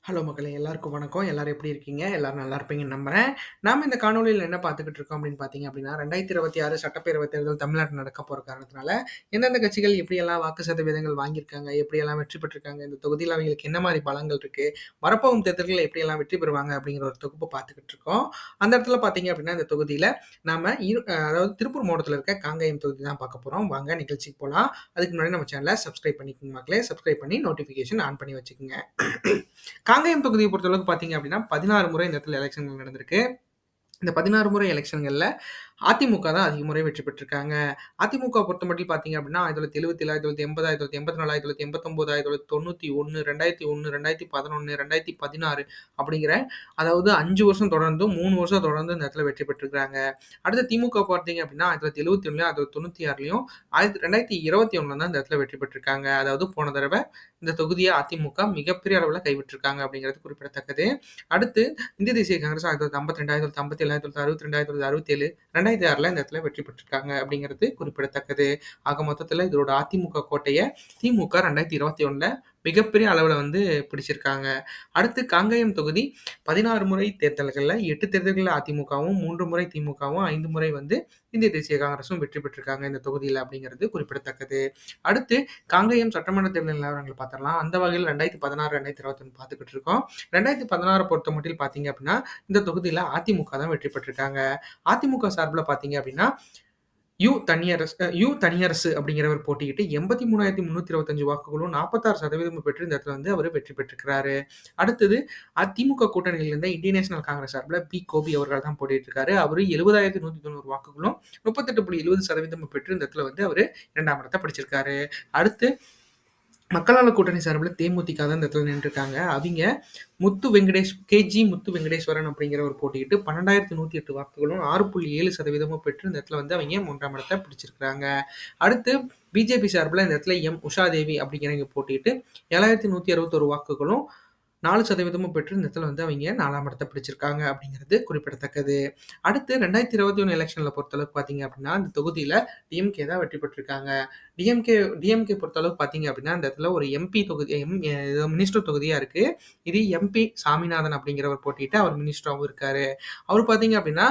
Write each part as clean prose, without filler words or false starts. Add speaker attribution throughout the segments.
Speaker 1: Hello மக்களே! எல்லாருக்கும் வணக்கம். எல்லாரும் எப்படி இருக்கீங்க? எல்லாரும் நல்லா இருப்பீங்கன்னு நம்புறேன். நாம இந்த காணொளியில என்ன பார்த்துக்கிட்டு இருக்கோம் அப்படின்னு பார்த்தீங்க அப்படின்னா, 2026 சட்டப்பேரவை தேர்தல் தமிழ்நாட்டில நடக்க போற காரணத்தினால, எந்தெந்த கட்சிகள் எப்படியெல்லாம் வாக்கு சதவீதங்கள் வாங்கியிருக்காங்க, எப்படியெல்லாம் வெற்றி பெற்றிருக்காங்க, இந்த தொகுதியில அவங்களுக்கு என்ன மாரி பலங்கள் இருக்கு, வரப்போகும் தேர்தல்கள்ல எப்படியெல்லாம் வெற்றி பெறுவாங்க அப்படிங்கிற ஒரு தொகுப்பு பார்த்துக்கிட்டு இருக்கோம். அந்த இடத்துல பார்த்தீங்க அப்படின்னா, இந்த தொகுதியில நாம அதாவது திருப்பூர் மாவட்டத்தில இருக்க காங்கேயம் தொகுதி தான் பார்க்க போறோம். வாங்க நிகழ்ச்சிக்கு போலாம். அதுக்கு முன்னாடி நம்ம சேனல சப்ஸ்கிரைப் பண்ணிக்கோங்க மக்களே. சப்ஸ்கிரைப் பண்ணி நோட்டிஃபிகேஷன் ஆன் பண்ணி வச்சுக்கோங்க. காங்கேயம் தொகுதியை பொறுத்தளவுக்கு பார்த்தீங்க அப்படின்னா, 16 முறை இந்த இடத்துல எலக்ஷன்கள் நடந்திருக்கு. இந்த 16 முறை எலக்ஷன்கள்ல அதிமுக தான் அதிக முறை வெற்றி பெற்றிருக்காங்க. அதிமுக பொறுத்தமட்டில் பார்த்தீங்க அப்படின்னா, 1977, 1980, 1980, 1989, 2001, 2001, 2011, 2016 அப்படிங்கிற அதாவது 5 வருஷம் தொடர்ந்தும் 3 வருஷம் தொடர்ந்து இந்த இடத்துல வெற்றி பெற்றிருக்காங்க. அடுத்து திமுக பார்த்தீங்க அப்படின்னா, 1971, 1996லயும் 2021 தான் இந்த இடத்துல வெற்றி பெற்றிருக்காங்க. அதாவது போன தடவ இந்த தொகுதிய அதிமுக மிகப்பெரிய அளவுல கைவிட்டிருக்காங்க அப்படிங்கிறது குறிப்பிடத்தக்கது. அடுத்து இந்திய தேசிய காங்கிரஸ் 1952, 1957, 1962, 1967, 2006ல இந்த இடத்துல வெற்றி பெற்றிருக்காங்க அப்படிங்கிறது குறிப்பிடத்தக்கது. ஆக மொத்தத்துல இதோட அதிமுக கோட்டைய திமுக 2021ல மிகப்பெரிய அளவுல பிடிச்சிருக்காங்க. அடுத்து காங்கேயம் தொகுதி 16 முறை தேர்தல்கள்ல 8 தேர்தல்கள்ல அதிமுகவும், 3 முறை திமுகவும், 5 முறை இந்திய தேசிய காங்கிரஸும் வெற்றி பெற்றிருக்காங்க இந்த தொகுதியில அப்படிங்கிறது குறிப்பிடத்தக்கது. அடுத்து காங்கேயம் சட்டமன்ற தேர்தல் நிலவரங்கள் பார்த்துடலாம். அந்த வகையில் 2016, 2021 பார்த்துக்கிட்டு இருக்கோம். 2016 பொறுத்தமட்டில் பார்த்தீங்க அப்படின்னா, இந்த தொகுதியில அதிமுக தான் வெற்றி பெற்றிருக்காங்க. அதிமுக சார்புல பார்த்தீங்க அப்படின்னா, தனியரசு அப்படிங்கிறவர் போட்டியிட்டு 83,325 வாக்குகளும் 46% பெற்று இந்த இடத்துல அவரு வெற்றி பெற்றிருக்கிறாரு. அடுத்தது அதிமுக கூட்டணியில் இருந்த இந்தியன் நேஷனல் காங்கிரஸ் சார்புல கோபி அவர்கள் தான் போட்டியிட்டு இருக்காரு. அவரு 70,190 வாக்குகளும் 38.20% பெற்று இந்த இடத்துல அவரு 2ஆம் இடத்த பிடிச்சிருக்காரு. அடுத்து மக்கள் நல கூட்டணி சார்புல தேமுதிக தான் இந்த இடத்துல நின்றுருக்காங்க. அவிங்க முத்து வெங்கடேஸ்வரன் அப்படிங்கிறவர் போட்டியிட்டு 12,108 வாக்குகளும் 6.7% பெற்று இந்த இடத்துல அவிங்க 3ஆம் இடத்த பிடிச்சிருக்காங்க. அடுத்து பிஜேபி சார்புல இந்த இடத்துல உஷாதேவி அப்படிங்கிறவங்க போட்டியிட்டு 7,161 வாக்குகளும் 4% பெற்று இந்த இடத்துல அவிங்க 4ஆம் இடத்த பிடிச்சிருக்காங்க அப்படிங்கிறது குறிப்பிடத்தக்கது. அடுத்து 2021 எலக்ஷன்ல பொறுத்தளவுக்கு பார்த்தீங்க அப்படின்னா, இந்த தொகுதியில டிஎம்கே தான் வெற்றி பெற்றிருக்காங்க. டிஎம்கே பொறுத்தளவுக்கு பார்த்தீங்க அப்படின்னா, இந்த இடத்துல ஒரு எம்பி தொகுதி மினிஸ்டர் தொகுதியா இருக்கு. இது எம்பி சாமிநாதன் அப்படிங்கிறவர் போட்டியிட்டு அவர் மினிஸ்டராவும் இருக்காரு. அவர் பார்த்தீங்க அப்படின்னா,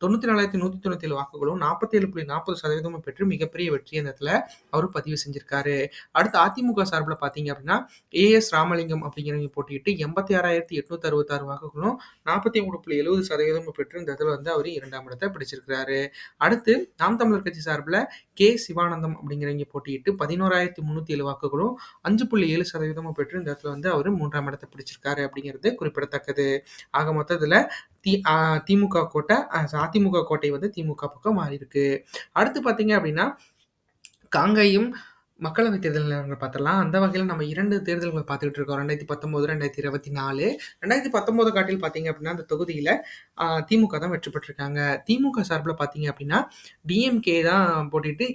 Speaker 1: 94,197 வாக்குகளும் 47.40% பெற்று மிகப்பெரிய வெற்றிய இந்த இடத்துல அவரு பதிவு செஞ்சிருக்காரு. அடுத்து அதிமுக சார்புல பார்த்தீங்க அப்படின்னா, ஏஎஸ் ராமலிங்கம் அப்படிங்கிறவங்க போட்டியிட்டு 86,866 வாக்குகளும் 43.70% பெற்று இந்த இடத்துல அவரு 2ஆம் இடத்த பிடிச்சிருக்கிறாரு. அடுத்து நாம் தமிழர் கட்சி சார்புல சிவானந்தம் அப்படிங்கிறவங்க போட்டியிட்டு 11,307 வாக்குகளும் 5.7% பெற்று இந்த இடத்துல அவரு 3ஆம் இடத்த பிடிச்சிருக்காரு அப்படிங்கிறது குறிப்பிடத்தக்கது. ஆக மொத்தத்துல திமுக கோட்டை அதிமுக கோட்டை திமுக பக்கம் மாறி இருக்கு. அடுத்து பார்த்தீங்க அப்படின்னா, காங்கேயம் மக்களவை தேர்தல் நிலவரங்கள் பார்த்துடலாம். அந்த வகையில நம்ம 2 தேர்தல்கள் பார்த்துக்கிட்டு இருக்கோம். 2019, 2024. 2019 காட்டில் பார்த்தீங்க அப்படின்னா, அந்த தொகுதியில திமுக தான் வெற்றி பெற்றிருக்காங்க. திமுக சார்புல பார்த்தீங்க அப்படின்னா, டிஎம்கே தான் போட்டியிட்டு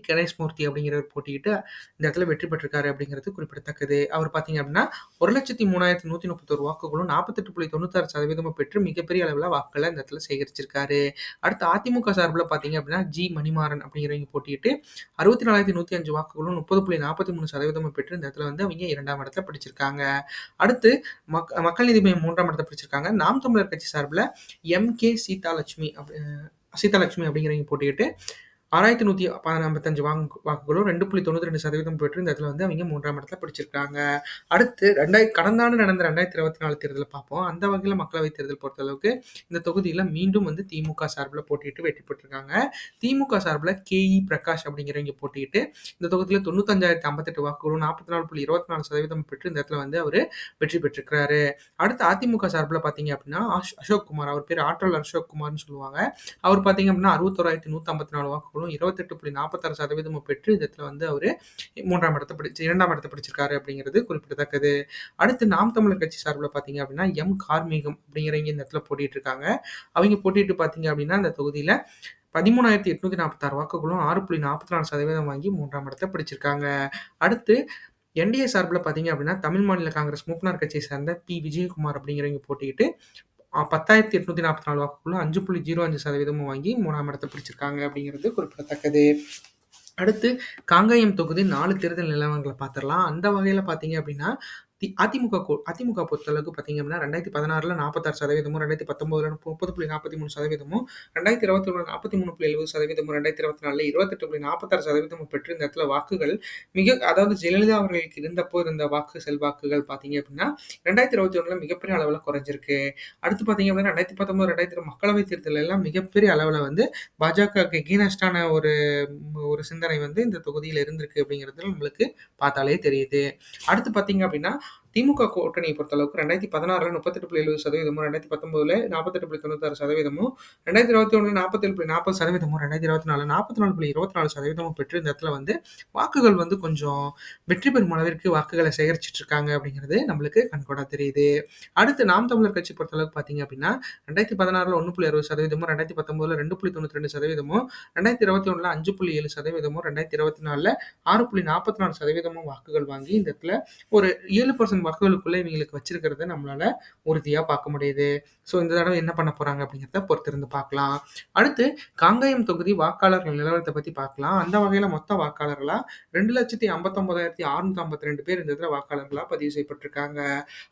Speaker 1: கணேஷ்மூர்த்தி அப்படிங்கிறவர் போட்டியிட்டு இந்த இடத்துல வெற்றி பெற்றிருக்காரு அப்படிங்கிறது குறிப்பிடத்தக்கது. அவர் பார்த்தீங்க அப்படின்னா, 1,03,131 வாக்குகளும் 48.96% பெற்று மிகப்பெரிய அளவுல வாக்குகள இந்த இடத்துல சேகரிச்சிருக்காரு. அடுத்து அதிமுக சார்புல பார்த்தீங்க அப்படின்னா, மணிமாறன் அப்படிங்கிறவங்க போட்டியிட்டு 64,105 வாக்குகளும் 30.43% பெற்று இந்த இடத்துல அவிங்க 2ஆம் இடத்த பிடிச்சிருக்காங்க. அடுத்து மக்கள் நீதி மய்யம் 3ஆம் இடத்த பிடிச்சிருக்காங்க. நாம் தமிழர் கட்சி சார்புல சீதாலட்சுமி அப்படிங்கிறவங்க போட்டியிட்டு 6,155 வாக்குகளும் 2.92% பெற்று இந்த இடத்துல அவிங்க 3ஆம் இடத்துல பிடிச்சிருக்காங்க. அடுத்து கடந்த ஆண்டு நடந்த 2024 தேர்தல பார்ப்போம். அந்த வகையில மக்களவைத் தேர்தல் பொறுத்தளவுக்கு இந்த தொகுதியில மீண்டும் திமுக சார்புல போட்டியிட்டு வெற்றி பெற்றிருக்காங்க. திமுக சார்புல பிரகாஷ் அப்படிங்கிறவங்க போட்டியிட்டு இந்த தொகுதியில 95,058 வாக்குகளும் 44.24% பெற்று இந்த இடத்துல அவரு வெற்றி பெற்றிருக்கிறாரு. அடுத்து அதிமுக சார்புல பார்த்தீங்க அப்படின்னா, அசோக் குமார், அவர் பேர் ஆற்றல் அசோக் குமார்ன்னு சொல்லுவாங்க. அவர் பார்த்தீங்க அப்படின்னா 61,154 வாக்குகளும் 28.46% பெற்று இந்த இடத்துல அவரு 2ஆம் இடத்த பிடிச்சிருக்காரு அப்படிங்கிறது குறிப்பிடத்தக்கது. அடுத்து நாம் தமிழர் கட்சி சார்புல பார்த்தீங்க அப்படின்னா, கார்மேகம் அப்படிங்கிறவங்க இந்த இடத்துல போட்டிட்டு இருக்காங்க. அவங்க போட்டிட்டு பார்த்தீங்க அப்படின்னா, இந்த தொகுதியில 13,846 வாக்குகளும் 6.44% வாங்கி 3ஆம் இடத்த பிடிச்சிருக்காங்க. அடுத்து என்டிஏ சார்புல பார்த்தீங்க அப்படின்னா, தமிழ் மாநில காங்கிரஸ் மூப்பனார் கட்சியை சேர்ந்த விஜயகுமார் அப்படிங்கிறவங்க போட்டியிட்டு 10,844 வாக்குகளும் 5.05% வாங்கி 3ஆம் இடத்த பிடிச்சிருக்காங்க அப்படிங்கிறது குறிப்பிடத்தக்கது. அடுத்து காங்கேயம் தொகுதி 4 தேர்தல் நிலவரங்களை பார்த்துடலாம். அந்த வகையில பார்த்தீங்க அப்படின்னா, அதிமுக பொறுத்தளவுக்கு பார்த்தீங்க அப்படின்னா 2016ல 46% 2019ல 30.43% 2021ல 43.70% 2024ல 28.46% பெற்று இந்த இடத்துல வாக்குகள் அதாவது ஜெயலலிதா அவர்களுக்கு இருந்தப்போ இருந்த வாக்கு செல்வாக்குகள் பார்த்தீங்க அப்படின்னா 2021ல மிகப்பெரிய அளவுல குறைஞ்சிருக்கு. அடுத்து பார்த்தீங்க அப்படின்னா 2019, 2020 மக்களவைத் தேர்தல் எல்லாம் மிகப்பெரிய அளவுல வந்து பாஜகவுக்கு எகெய்ன்ஸ்டான ஒரு சிந்தனை வந்து இந்த தொகுதியில இருந்திருக்கு அப்படிங்கிறது நம்மளுக்கு பார்த்தாலே தெரியுது. அடுத்து பார்த்தீங்க அப்படின்னா, திமுக கூட்டணியை பொறுத்தளவுக்கு 2016ல 38.70%, 2019ல 48.96%, 2021ல 47.40%, 2024ல 44.24% பெற்று இந்த இடத்துல வந்து வாக்குகள் வந்து கொஞ்சம் வெற்றி பெறும் அளவிற்கு வாக்குகள சேகரிச்சுட்டு இருக்காங்க அப்படிங்கிறது நம்மளுக்கு கண்கூடா தெரியுது. அடுத்து நாம் தமிழர் கட்சி பொறுத்தளவுக்கு பார்த்தீங்க அப்படின்னா, 2016ல 1.60%, 2019ல 2.92%, 2021ல 5.7%, 2024ல 6.44% வாக்குகள் வாங்கி இந்த இடத்துல ஒரு 7% வாக்குகளுக்குள்ள இவங்களுக்கு வச்சிருக்கிறத நம்மளால உறுதியா பார்க்க முடியுது. ஸோ இந்த தடவை என்ன பண்ண போறாங்க அப்படிங்கிறத பொறுத்திருந்து பார்க்கலாம். அடுத்து காங்கேயம் தொகுதி வாக்காளர்கள் நிலவரத்த பத்தி பார்க்கலாம். அந்த வகையில மொத்த வாக்காளர்களா 2,59,652 பேர் இந்த இடத்துல வாக்காளர்களா பதிவு செய்யப்பட்டிருக்காங்க.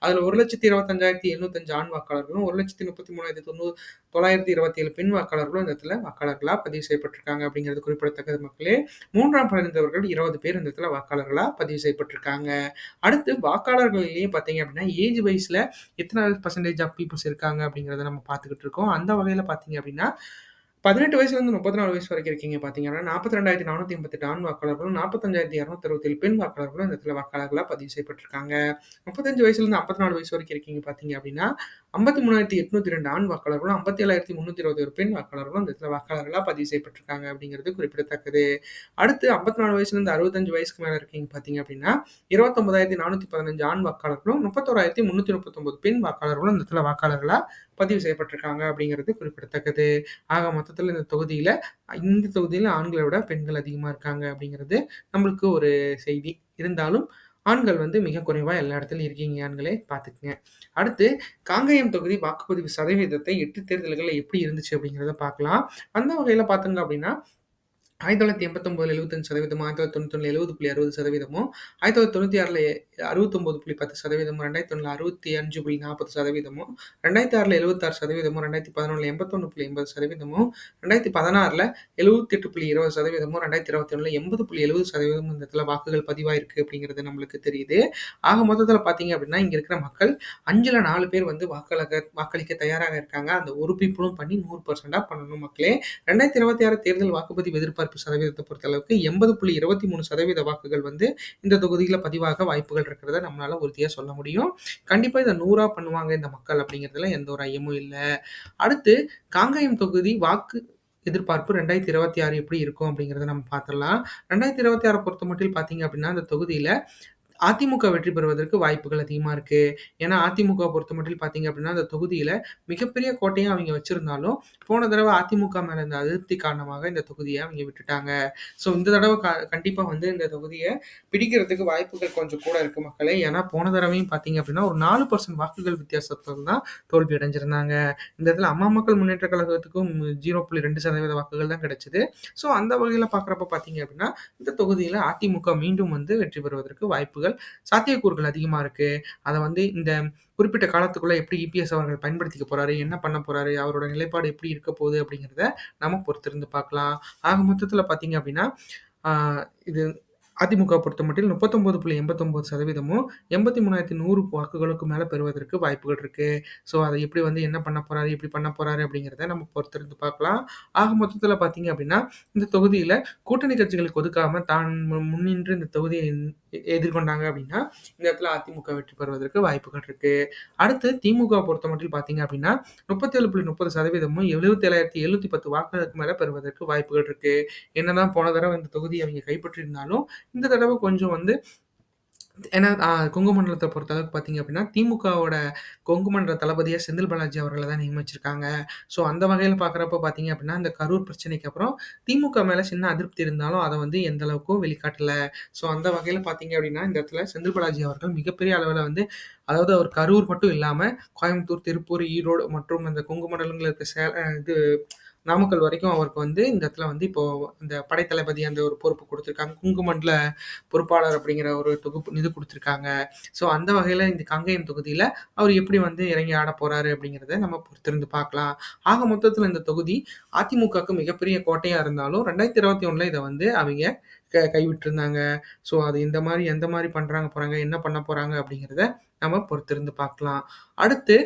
Speaker 1: அதுல 1,25,805 ஆண் வாக்காளர்களும், 1,33,927 பெண் வாக்காளர்களும் இந்த இடத்துல வாக்காளர்களா பதிவு செய்யப்பட்டிருக்காங்க அப்படிங்கிறது குறிப்பிடத்தக்கது மக்களே. 3ஆம் பதிந்தவர்கள் 20 பேர் இந்த இடத்துல வாக்காளர்களா பதிவு செய்யப்பட்டிருக்காங்க. அடுத்து வாக்காளர்களிலேயே பார்த்தீங்க அப்படின்னா, ஏஜ் வைஸ்ல எத்தனை பெர்சன்டேஜ் ஆஃப் பீப்பிள்ஸ் இருக்காங்க அப்படிங்கிறத நம்ம பார்த்துக்கிட்டு இருக்கோம். அந்த வகையில பார்த்தீங்க அப்படின்னா, 18 வயசுலேருந்து 34 வயசு வரைக்கும் இருக்கீங்க பார்த்தீங்கன்னா, 42,488 ஆண் வாக்காளர்களும், 45,267 பெண் வாக்காளர்களும் இந்த இடத்துல வாக்காளர்களா பதிவு செய்யப்பட்டிருக்காங்க. 35 வயசுலேருந்து 54 வயசு வரைக்கும் இருக்கீங்க பார்த்தீங்க அப்படின்னா, 53,802 ஆண் வாக்காளர்களும், 57,321 பெண் வாக்காளர்களும் இந்த இடத்துல வாக்காளர்களா பதிவு செய்யப்பட்டிருக்காங்க அப்படிங்கிறது குறிப்பிடத்தக்கது. அடுத்து 54 வயசுலேருந்து 65 வயசுக்கு மேல இருக்கீங்க பார்த்தீங்க அப்படின்னா, 29,415 ஆண் வாக்காளர்களும், 31,339 பெண் வாக்காளர்களும் இந்த இடத்துல வாக்காளர்களா பதிவு செய்யப்பட்டிருக்காங்க அப்படிங்கிறது குறிப்பிடத்தக்கது. ஆக மொத்தத்துல இந்த தொகுதியில ஆண்களை விட பெண்கள் அதிகமா இருக்காங்க அப்படிங்கிறது நம்மளுக்கு ஒரு செய்தி. இருந்தாலும் ஆண்கள் வந்து மிக குறைவா எல்லா இடத்துலயும் இருக்கீங்க ஆண்களே பார்த்துக்கங்க. அடுத்து காங்கேயம் தொகுதி வாக்குப்பதிவு சதவீதத்தை 8 தேர்தல்கள்ல எப்படி இருந்துச்சு அப்படிங்கிறத பார்க்கலாம். அந்த வகையில பார்த்தோங்க அப்படின்னா 1989ல 75%, 1991ல 70.60%, 1996ல 69.10%, 2001ல 65.40%, 2006ல 76%, 2011ல 81.80%, 2016ல 78.20%, 2021ல 80.70% இந்த இடத்துல வாக்குகள் பதிவாயிருக்கு அப்படிங்கிறது நம்மளுக்கு தெரியுது. ஆக மொத்தத்துல பார்த்தீங்க அப்படின்னா, இங்க இருக்கிற மக்கள் 5ல 4 பேர் வந்து வாக்களிக்க தயாராக இருக்காங்க. அந்த ஒரு பீப்புளும் பண்ணி 100%ஆ பண்ணணும் மக்களே. 2026 தேர்தல் வாக்குப்பதிவு எதிர்பார்ப்பு சதவீதத்தை பொறுத்தளவுக்கு 80.23% வாக்குகள் வந்து இந்த தொகுதியில பதிவாக வாய்ப்புகள் இருக்கிறத நம்மளால உறுதியா சொல்ல முடியும். கண்டிப்பா இத 100ஆ பண்ணுவாங்க இந்த மக்கள் அப்படிங்கிறதுல எந்த ஒரு ஐயமும் இல்ல. அடுத்து காங்கேயம் தொகுதி வாக்கு எதிர்பார்ப்பு 2026 எப்படி இருக்கும் அப்படிங்கிறத நம்ம பார்த்துடலாம். 2026 பொறுத்தமட்டில் பார்த்தீங்க அப்படின்னா, அந்த தொகுதியில அதிமுக வெற்றி பெறுவதற்கு வாய்ப்புகள் அதிகமா இருக்கு. ஏன்னா, அதிமுக பொறுத்தமட்டில் பார்த்தீங்க அப்படின்னா, அந்த தொகுதியில மிகப்பெரிய கோட்டையா அவிங்க வச்சிருந்தாலும், போன தடவ அதிமுக மேல இருந்த அதிருப்தி காரணமாக இந்த தொகுதிய அவிங்க விட்டுட்டாங்க. ஸோ, இந்த தடவ கண்டிப்பா வந்து இந்த தொகுதிய பிடிக்கிறதுக்கு வாய்ப்புகள் கொஞ்சம் கூட இருக்கு மக்களே. ஏன்னா, போன தடவையும் பார்த்தீங்க அப்படின்னா, ஒரு 4% வாக்குகள் வித்தியாசத்துல தான் தோல்வி அடைஞ்சிருந்தாங்க. இந்த இடத்துல அம்மா மக்கள் முன்னேற்றக் கழகத்துக்கும் 0.2% வாக்குகள் தான் கிடைச்சது. ஸோ, அந்த வகையில பார்க்குறப்ப பார்த்தீங்க அப்படின்னா, இந்த தொகுதியில அதிமுக மீண்டும் வந்து வெற்றி பெறுவதற்கு வாய்ப்புகள் சாத்தியக்கூறுகள் அதிகமா இருக்கு. அத வந்து இந்த குறிப்பிட்ட காலத்துக்குள்ள எப்படி இபிஎஸ் அவர்கள் பயன்படுத்திக்க போறாரு, என்ன பண்ண போறாரு, அவரோட நிலைப்பாடு எப்படி இருக்க போகுது அப்படிங்கிறத நம்ம பொறுத்திருந்து பார்க்கலாம். ஆக மொத்தத்துல பார்த்தீங்க அப்படின்னா, ஆ இது அதிமுக பொறுத்தமட்டில் 39.89%, 83,100 வாக்குகளுக்கு மேல பெறுவதற்கு வாய்ப்புகள் இருக்கு. ஸோ, அத எப்படி வந்து என்ன பண்ண போறாரு, எப்படி பண்ண போறாரு அப்படிங்கிறத நம்ம பொறுத்திருந்து பார்க்கலாம். ஆக மொத்தத்துல பார்த்தீங்க அப்படின்னா, இந்த தொகுதியில கூட்டணி கட்சிகளுக்கு ஒதுக்காம தான் முன்னின்று இந்த தொகுதியை எதிர்கொண்டாங்க அப்படின்னா, இந்த இடத்துல அதிமுக வெற்றி பெறுவதற்கு வாய்ப்புகள் இருக்கு. அடுத்து திமுக பொறுத்தமட்டில் பார்த்தீங்க அப்படின்னா, 37.30%, 77,710 வாக்குகளுக்கு மேல பெறுவதற்கு வாய்ப்புகள் இருக்கு. என்னதான் போன தடவ இந்த தொகுதிய அவிங்க கைப்பற்றியிருந்தாலும், இந்த தடவ கொஞ்சம் வந்து ஏன்னா கொங்கு மண்டலத்த பொறுத்தளவுக்கு பார்த்தீங்க அப்படின்னா, திமுகவோட கொங்கு மண்டல தளபதியா செந்தில் பாலாஜி அவர்கள தான் நியமிச்சிருக்காங்க. ஸோ, அந்த வகையில பார்க்குறப்ப பார்த்தீங்க அப்படின்னா, இந்த கரூர் பிரச்சனைக்கு அப்புறம் திமுக மேல சின்ன அதிருப்தி இருந்தாலும், அத வந்து எந்த அளவுக்கும் வெளிக்காட்டல. ஸோ, அந்த வகையில பார்த்தீங்க அப்படின்னா, இந்த இடத்துல செந்தில் பாலாஜி அவர்கள் மிகப்பெரிய அளவுல வந்து அதாவது அவர் கரூர் மட்டும் இல்லாம, கோயம்புத்தூர், திருப்பூர், ஈரோடு மற்றும் இந்த கொங்கு மண்டலங்கள்ல இருக்க இது நாமக்கல் வரைக்கும் அவருக்கு வந்து இந்த இடத்துல வந்து இப்போ இந்த படைத்தளபதி அந்த ஒரு பொறுப்பு குடுத்துருக்காங்க. குங்குமண்டல பொறுப்பாளர் அப்படிங்கிற ஒரு இது குடுத்துருக்காங்க. ஸோ அந்த வகையில இந்த காங்கேயம் தொகுதியில அவர் எப்படி வந்து இறங்கி ஆடப் போறாரு அப்படிங்கிறத நம்ம பொறுத்திருந்து பார்க்கலாம். ஆக மொத்தத்தில இந்த தொகுதி அதிமுகவுக்கு மிகப்பெரிய கோட்டையா இருந்தாலும் 2021ல இத வந்து அவைங்க கைவிட்டிருந்தாங்க. ஸோ அது இந்த மாரி எந்த மாரி பண்றாங்க போறாங்க, என்ன பண்ண போறாங்க அப்படிங்கிறத நம்ம பொறுத்திருந்து பார்க்கலாம். அடுத்து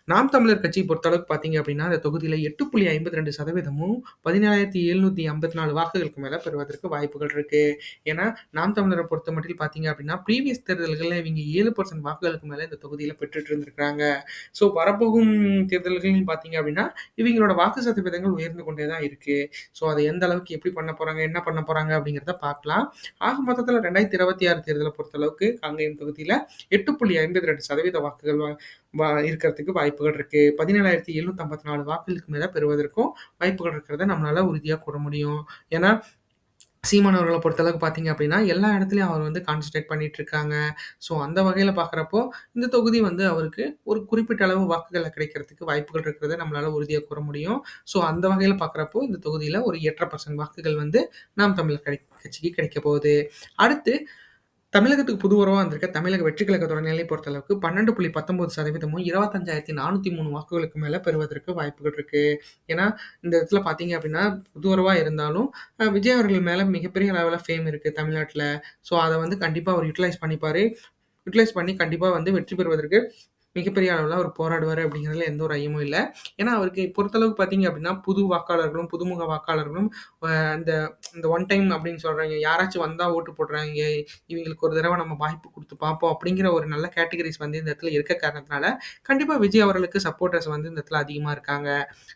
Speaker 1: நாம் தமிழர் கட்சிய பொறுத்தளவுக்கு பார்த்தீங்க அப்படின்னா, அந்த தொகுதியில 8.52% 17,754 வாக்குகளுக்கு மேல பெறுவதற்கு வாய்ப்புகள் இருக்கு. ஏன்னா, நாம் தமிழர பொறுத்தமட்டில் பார்த்தீங்க அப்படின்னா, ப்ரீவியஸ் தேர்தல்கள்ல இவங்க 7% வாக்குகளுக்கு மேல இந்த தொகுதியில பெற்றுட்டு இருந்திருக்காங்க. ஸோ வரப்போகும் தேர்தல்கள்லயும் பார்த்தீங்க அப்படின்னா, இவங்களோட வாக்கு சதவீதங்கள் உயர்ந்து கொண்டே தான் இருக்கு. ஸோ அத எந்த அளவுக்கு எப்படி பண்ண போறாங்க, என்ன பண்ண போறாங்க அப்படிங்கிறத பார்க்கலாம். ஆக மொத்தத்தில 2026 தேர்தல பொறுத்தளவுக்கு காங்கேயம் தொகுதியில 8.52% வாக்குகள் இருக்கிறதுக்கு வாய்ப்புகள் இருக்கு. 17,754 வாக்குகளுக்கு மேல பெறுவதற்கும் வாய்ப்புகள் இருக்கிறத நம்மளால உறுதியா கூற முடியும். ஏன்னா, சீமான் அவர்கள பொறுத்தளவுக்கு பார்த்தீங்க அப்படின்னா, எல்லா இடத்துலயும் அவர் வந்து கான்சன்ட்ரேட் பண்ணிட்டு இருக்காங்க. ஸோ அந்த வகையில பார்க்குறப்போ, இந்த தொகுதி வந்து அவருக்கு ஒரு குறிப்பிட்ட அளவு வாக்குகள கிடைக்கிறதுக்கு வாய்ப்புகள் இருக்கிறத நம்மளால உறுதியா கூற முடியும். ஸோ அந்த வகையில பார்க்குறப்போ, இந்த தொகுதியில ஒரு 8½ வாக்குகள் வந்து நாம் தமிழர் கட்சிக்கு கிடைக்கப் போகுது. அடுத்து தமிழகத்துக்கு புது உறவா வந்திருக்க தமிழக வெற்றிக் கழகத்தோட நிலை பொறுத்தளவுக்கு 12.19% 25,403 வாக்குகளுக்கு மேல பெறுவதற்கு வாய்ப்புகள் இருக்கு. ஏன்னா, இந்த இடத்துல பார்த்தீங்க அப்படின்னா, புது உறவா இருந்தாலும் விஜய் அவர்கள் மேல மிகப்பெரிய லெவல்ல ஃபேம் இருக்கு தமிழ்நாட்டுல. ஸோ, அத வந்து கண்டிப்பா அவர் யுட்டிலைஸ் பண்ணிப்பாரு. யுட்டிலைஸ் பண்ணி கண்டிப்பா வந்து வெற்றி பெறுவதற்கு மிகப்பெரிய அளவுல அவர் போராடுவாரு அப்படிங்கிறதுல எந்த ஒரு ஐயமும் இல்ல. ஏன்னா, அவருக்கு பொறுத்தளவுக்கு பார்த்தீங்க அப்படின்னா, புது வாக்காளர்களும், புதுமுக வாக்காளர்களும் இந்த இந்த ஒன் டைம் அப்படின்னு சொல்றாய்ங்க. யாராச்சும் வந்தா ஓட்டு போடுறாய்ங்க. இவங்களுக்கு ஒரு தடவ நம்ம வாய்ப்பு குடுத்து பார்ப்போம் அப்படிங்கிற ஒரு நல்ல கேட்டகரிஸ் வந்து இந்த இடத்துல இருக்க காரணத்தினால, கண்டிப்பா விஜய் அவர்களுக்கு சப்போர்ட்டர்ஸ் வந்து இந்த இடத்துல அதிகமா இருக்காங்க.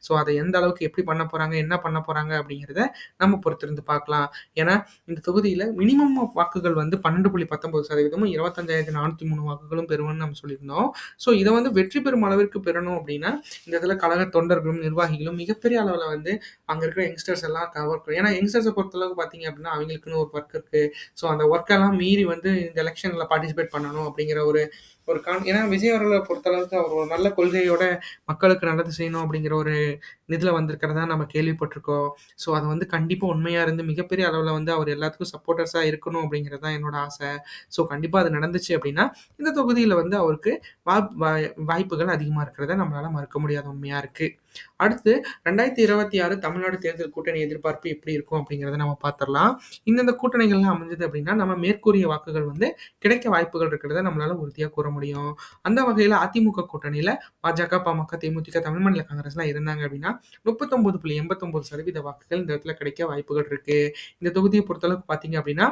Speaker 1: ஸோ, அத எந்த அளவுக்கு எப்படி பண்ண போறாங்க, என்ன பண்ண போறாங்க அப்படிங்கிறத நம்ம பொறுத்திருந்து பார்க்கலாம். ஏன்னா, இந்த தொகுதியில மினிமம் ஆஃப் வாக்குகள் வந்து 12.19% 25,403 வாக்குகளும் பெறுவோம்னு நம்ம சொல்லியிருந்தோம். ஸோ இத வந்து வெற்றி பெறும் அளவிற்கு பெறணும் அப்டின்னா, இந்த இடத்துல கழக தொண்டர்களும், நிர்வாகிகளும் மிகப்பெரிய அளவுல வந்து அங்க இருக்கிற யங்ஸ்டர்ஸ் எல்லாம் ஏன்னா யங்ஸ்டர்ஸ பொறுத்தளவுக்கு பார்த்தீங்க அப்டின்னா, அவங்களுக்குன்னு ஒரு ஒர்க் இருக்கு. ஸோ அந்த ஒர்க்கெல்லாம் மீறி வந்து இந்த எலக்ஷன்ல பார்ட்டிசிபேட் பண்ணணும் அப்டிங்கிற ஒரு ஒரு ஏன்னா விஜய் அவர்கள பொறுத்தளவுக்கு அவர் ஒரு நல்ல கொள்கையோட மக்களுக்கு நல்லது செய்யணும் அப்டிங்கிற ஒரு இதுல வந்திருக்கிறதா நம்ம கேள்விப்பட்டுருக்கோம். ஸோ அது வந்து கண்டிப்பா உண்மையா இருந்து மிகப்பெரிய அளவுல வந்து அவர் எல்லாத்துக்கும் சப்போர்ட்டர்ஸா இருக்கணும் அப்டிங்கிறது தான் என்னோட ஆசை. ஸோ கண்டிப்பா அது நடந்துச்சு அப்டின்னா, இந்த தொகுதியில வந்து அவருக்கு வாய்ப்புகள் அதிகமா இருக்கிறத நம்மளால மறுக்க முடியாத உண்மையா இருக்கு. அடுத்து 2026 தமிழ்நாடு தேர்தல் கூட்டணி எதிர்பார்ப்பு எப்படி இருக்கும் அப்படிங்கிறத நம்ம பார்த்துரலாம். இந்தந்த கூட்டணிகள்லாம் அமைஞ்சது அப்படின்னா, நம்ம மேற்கூறிய வாக்குகள் வந்து கிடைக்க வாய்ப்புகள் இருக்கிறத நம்மளால உறுதியா கூற முடியும். அந்த வகையில அதிமுக கூட்டணியில பாஜக, பாமக, தேமுதிக, தமிழ் மாநில காங்கிரஸ்லாம் இருந்தாங்க அப்படின்னா, 39.89% வாக்குகள் இந்த இடத்துல கிடைக்க வாய்ப்புகள் இருக்கு. இந்த தொகுதிய பொறுத்தளவுக்கு பார்த்தீங்க அப்படின்னா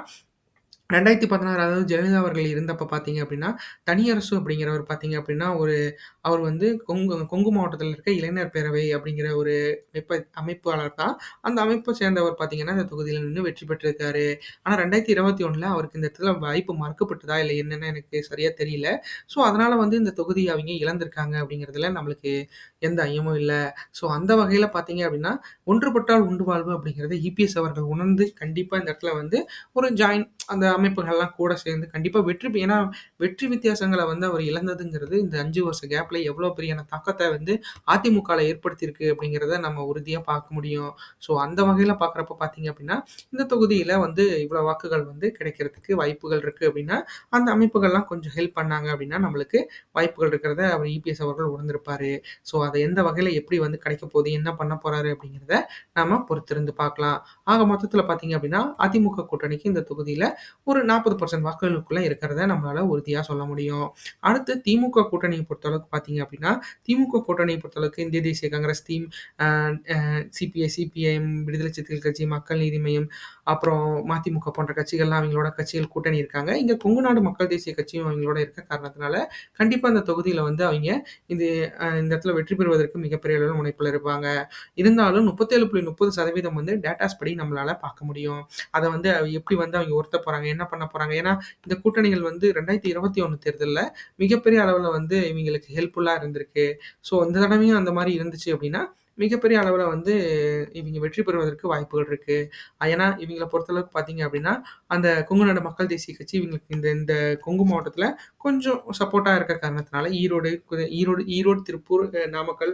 Speaker 1: 2016 அதாவது ஜெயலலிதா அவர்கள் இருந்தப்ப பார்த்தீங்க அப்படின்னா, தனியரசு அப்படிங்கிறவர் பார்த்தீங்க அப்படின்னா, அவர் வந்து கொங்கு மாவட்டத்தில இருக்க இளைஞர் பேரவை அப்படிங்கிற ஒரு அமைப்பாளர் தான். அந்த அமைப்ப சேர்ந்தவர் பார்த்தீங்கன்னா, இந்த தொகுதியில நின்னு வெற்றி பெற்றிருக்காரு. ஆனா 2021ல அவருக்கு இந்த இடத்துல வாய்ப்பு மறுக்கப்பட்டதா, இல்ல என்னன்னு எனக்கு சரியா தெரியல. ஸோ, அதனால வந்து இந்த தொகுதிய அவிங்க இழந்திருக்காங்க அப்படிங்கிறதுல நம்மளுக்கு எந்த ஐயமும் இல்ல. ஸோ, அந்த வகையில பார்த்தீங்க அப்படின்னா, ஒன்றுபட்டால் உண்டு வாழ்வு அப்படிங்கிறத இபிஎஸ் அவர்கள் உணர்ந்து கண்டிப்பா இந்த இடத்துல வந்து ஒரு அந்த அமைப்புகள்லாம் கூட சேர்ந்து கண்டிப்பா ஏன்னா வெற்றி வித்தியாசங்கள வந்து அவர் இழந்ததுங்கிறது இந்த 5 வருஷ கேப்ல எவ்வளோ பெரியான தாக்கத்த வந்து அதிமுகல ஏற்படுத்தியிருக்கு அப்படிங்கிறத நம்ம உறுதியா பார்க்க முடியும். ஸோ அந்த வகையில பார்க்குறப்ப பார்த்தீங்க அப்படின்னா, இந்த தொகுதியில வந்து இவ்வளோ வாக்குகள் வந்து கிடைக்கிறதுக்கு வாய்ப்புகள் இருக்கு அப்படின்னா, அந்த அமைப்புகள்லாம் கொஞ்சம் ஹெல்ப் பண்ணாங்க அப்படின்னா, நம்மளுக்கு வாய்ப்புகள் இருக்கிறத அவர் இபிஎஸ் அவர்கள் உணர்ந்திருப்பாரு. ஸோ அத எந்த வகையில எப்படி வந்து கிடைக்க போகுது, என்ன பண்ண போறாரு அப்படிங்கிறத நாம பொறுத்திருந்து பார்க்கலாம். ஆக மொத்தத்தில பார்த்தீங்க அப்படின்னா, அதிமுக கூட்டணிக்கு இந்த தொகுதியில ஒரு 40% வாக்குகளுக்குள்ள இருக்கிறத நம்மளால உறுதியா சொல்ல முடியும். அடுத்து திமுக கூட்டணிய பொறுத்தளவுக்கு பார்த்தீங்க அப்படின்னா, திமுக கூட்டணிய பொறுத்தளவுக்கு இந்திய தேசிய காங்கிரஸ், அ அ சிபிஐ, சிபிஎம், விடுதலை சிறுத்தைகள் கட்சி, மக்கள் நீதி மய்யம், அப்புறம் மதிமுக போன்ற கட்சிகள்லாம் அவங்களோட கட்சிகள் கூட்டணி இருக்காங்க. இங்க கொங்கு நாடு மக்கள் தேசிய கட்சியும் அவங்களோட இருக்க காரணத்தினால, கண்டிப்பா இந்த தொகுதியில வந்து அவைங்க இது இந்த இடத்துல வெற்றி பெறுவதற்கு மிகப்பெரிய அளவுல முனைப்புல இருப்பாங்க. இருந்தாலும் 37.30% வந்து டேட்டாஸ் படி நம்மளால பார்க்க முடியும். அத வந்து எப்படி வந்து அவங்க உயர்த்த போறாங்க, என்ன பண்ண போறாங்க? ஏன்னா, இந்த கூட்டணிகள் வந்து 2021 தேர்தல்ல மிகப்பெரிய அளவுல வந்து இவங்களுக்கு ஹெல்ப்ஃபுல்லா இருந்திருக்கு. ஸோ இந்த தடவையும் அந்த மாரி இருந்துச்சு அப்படின்னா, மிகப்பெரிய அளவுல வந்து இவிங்க வெற்றி பெறுவதற்கு வாய்ப்புகள் இருக்கு. ஏன்னா, இவிங்கள பொறுத்தளவுக்கு பார்த்தீங்க அப்டின்னா, அந்த கொங்கு நாடு மக்கள் தேசிய கட்சி இவங்களுக்கு இந்த இந்த கொங்கு மாவட்டத்தில கொஞ்சம் சப்போர்ட்டா இருக்க காரணத்தினால ஈரோடு, திருப்பூர், நாமக்கல்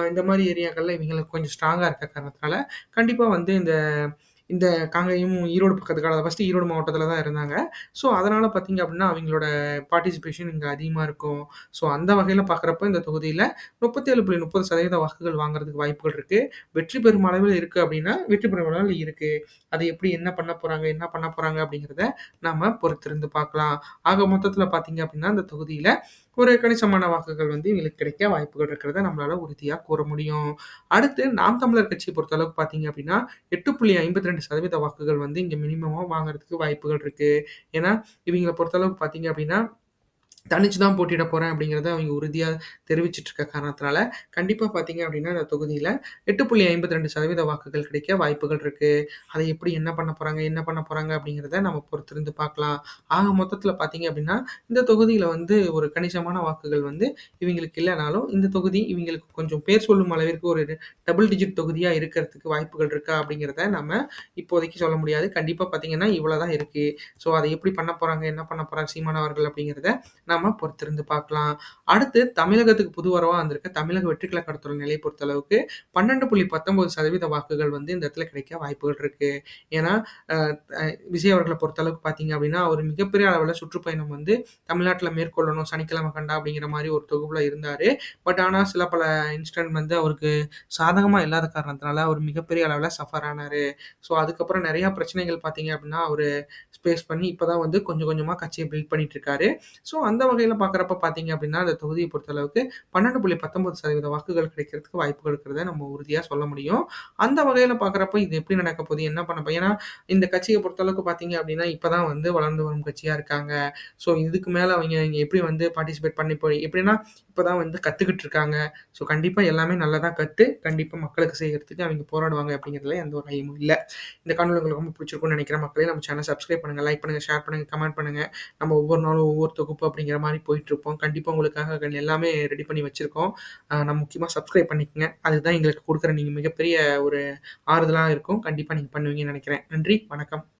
Speaker 1: இந்த மாரி ஏரியாக்கள்ல இவிங்களுக்கு கொஞ்சம் ஸ்ட்ராங்கா இருக்க காரணத்தினால, கண்டிப்பா வந்து இந்த இந்த காங்கேயம், ஈரோடு பக்கத்துக்கால ஃபர்ஸ்ட்டு ஈரோடு மாவட்டத்தில தான் இருந்தாங்க. ஸோ, அதனால பார்த்தீங்க அப்டின்னா, அவிங்களோட பார்ட்டிசிபேஷன் இங்க அதிகமா இருக்கும். ஸோ, அந்த வகையில பார்க்குறப்ப இந்த தொகுதியில 37.30% வாக்குகள் வாங்குறதுக்கு வாய்ப்புகள் இருக்கு. வெற்றி பெறும் அளவில் இருக்கு அப்டின்னா, வெற்றி பெறும் அளவில் இருக்கு. அது எப்படி என்ன பண்ண போறாங்க அப்படிங்கிறத நாம பொறுத்திருந்து பார்க்கலாம். ஆக மொத்தத்தில பார்த்தீங்க அப்படின்னா, இந்த தொகுதியில ஒரு கணிசமான வாக்குகள் வந்து இவங்களுக்கு கிடைக்க வாய்ப்புகள் இருக்கிறத நம்மளால உறுதியா கூற முடியும். அடுத்து நாம் தமிழர் கட்சிய பொறுத்தளவுக்கு பார்த்தீங்க அப்படின்னா, 8.52% வாக்குகள் வந்து இங்க மினிமமா வாங்குறதுக்கு வாய்ப்புகள் இருக்கு. ஏன்னா, இவங்கள பொறுத்தளவுக்கு பார்த்தீங்க அப்படின்னா தனிச்சு தான் போட்டியிட போறேன் அப்படிங்கிறத அவங்க உறுதியா தெரிவிச்சுட்டு இருக்க காரணத்தினால, கண்டிப்பா பார்த்தீங்க அப்படின்னா, இந்த தொகுதியில 8.52% வாக்குகள் கிடைக்க வாய்ப்புகள் இருக்கு. அதை எப்படி என்ன பண்ண போறாங்க அப்படிங்கிறத நம்ம பொறுத்திருந்து பார்க்கலாம். ஆக மொத்தத்தில பார்த்தீங்க அப்படின்னா, இந்த தொகுதியில வந்து ஒரு கணிசமான வாக்குகள் வந்து இவங்களுக்கு இல்லனாலும், இந்த தொகுதி இவங்களுக்கு கொஞ்சம் பேர் சொல்லும் அளவிற்கு ஒரு டபுள் டிஜிட் தொகுதியா இருக்கிறதுக்கு வாய்ப்புகள் இருக்கா அப்படிங்கிறத நம்ம இப்போதைக்கு சொல்ல முடியாது. கண்டிப்பா பார்த்தீங்கன்னா, இவ்வளோ தான் இருக்கு. ஸோ, அதை எப்படி பண்ண போறாங்க, என்ன பண்ண போறாங்க சீமான் அவர்கள் அப்படிங்கிறத நாம பொறுத்திருந்து பார்க்கலாம். அடுத்து தமிழகத்துக்கு புது வரவா வந்திருக்க தமிழக வெற்றி கழகத்தோட நிலைய பொறுத்தளவுக்கு 12.19% வாக்குகள் வந்து இந்த இடத்துல கிடைக்க வாய்ப்புகள் இருக்கு. ஏன்னா, அ அ விஜய் அவர்கள பொறுத்தளவுக்கு பார்த்தீங்க அப்படின்னா, அவர் மிகப்பெரிய அளவுல சுற்றுப்பயணம் வந்து தமிழ்நாட்டுல மேற்கொள்ளணும் சனிக்கிழமை கண்டா அப்படிங்கிற மாரி ஒரு தொகுப்புல இருந்தாரு. பட் ஆனா சில பல இன்சிடென்ட் வந்து அவருக்கு சாதகமா இல்லாத காரணத்தினால அவர் மிகப்பெரிய அளவுல சஃபர் ஆனாரு. ஸோ, அதுக்கப்புறம் நெறைய பிரச்சனைகள் பார்த்தீங்க அப்படின்னா, அவரு ஃபேஸ் பண்ணி இப்ப தான் வந்து கொஞ்சம் கொஞ்சமா கட்சிய பில்ட் பண்ணிட்டு இருக்காரு. ஸோ, அந்த வகையில பார்க்குறப்ப பார்த்தீங்க அப்படின்னா, அந்த தொகுதிய பொறுத்தளவுக்கு 12.19% வாக்குகள் கிடைக்கிறதுக்கு வாய்ப்புகள் இருக்கிறத நம்ம உறுதியா சொல்ல முடியும். அந்த வகையில பார்க்குறப்ப இது எப்படி நடக்க போது? என்ன பண்ண ஏன்னா இந்த கட்சிய பொறுத்தளவுக்கு பார்த்தீங்க அப்படின்னா, இப்ப தான் வந்து வளர்ந்து வரும் கட்சியா இருக்காங்க. ஸோ, இதுக்கு மேல அவைங்க எப்படி வந்து பார்ட்டிசிபேட் பண்ணி போய் எப்படின்னா, இப்ப தான் வந்து கத்துக்கிட்டு இருக்காங்க. ஸோ, கண்டிப்பா எல்லாமே நல்லதா கத்து, கண்டிப்பா மக்களுக்கு செய்யறதுக்கு அவைங்க போராடுவாங்க அப்படிங்கிறதுல எந்த ஒரு ஐயமும் இல்ல. இந்த காணொளி உங்களுக்கு ரொம்ப பிடிச்சிருக்கும்னு நெனைக்கிறேன் மக்களே. நம்ம சேனல் சப்ஸ்கிரைப் பண்ணுங்க, லைக் பண்ணுங்க, ஷேர் பண்ணுங்க, கமெண்ட் பண்ணுங்க. நம்ம ஒவ்வொரு நாளும் ஒவ்வொரு தொகுப்பு அப்படிங்கிற மாரி போயிட்டுருப்போம். கண்டிப்பா உங்களுக்காக எல்லாமே ரெடி பண்ணி வச்சிருக்கோம். நான் முக்கியமா சப்ஸ்கிரைப் பண்ணிக்கங்க. அதுதான் எங்களுக்கு குடுக்குற நீங்க மிகப்பெரிய ஒரு ஆறுதலா இருக்கும். கண்டிப்பா நீங்க பண்ணுவீங்கன்னு நெனைக்கிறேன். நன்றி, வணக்கம்.